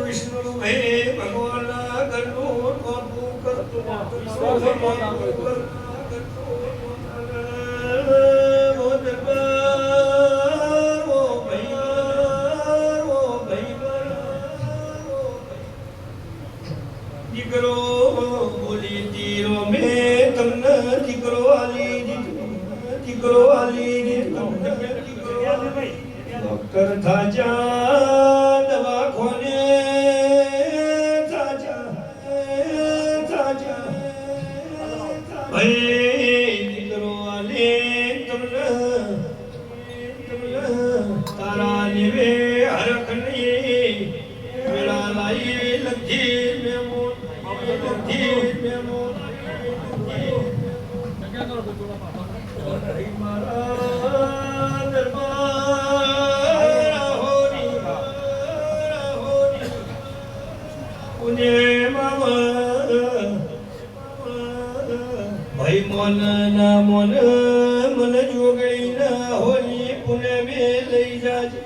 વિષ્ણુ હે ભગવાન ઘરનું કોપું કરતું દીકરો બોલી દીરો મેં તમને દીકરો આલી તમને ડોક્ટર થાજા દવાખાને થાજા ભાઈ દીકરો આલી તમને તારા નિવે હરખની વેળા લાઈ લખી ભાઈ મોન ના મોન મન જોગણી ના હોલી પુણે મે લઈ જાજે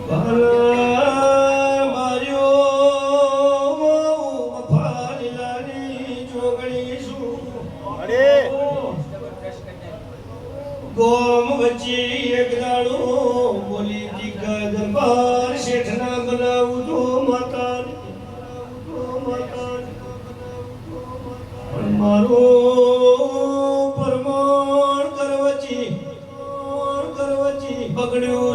ભાલા માર્યો ફાલીલાની જોગણી શું ગોમ વચ્ચે એક દાડો બોલી દીકા દરબાર શેઠના બનાવું તો માતા મારો પરમાણ કરવચી બગડ્યો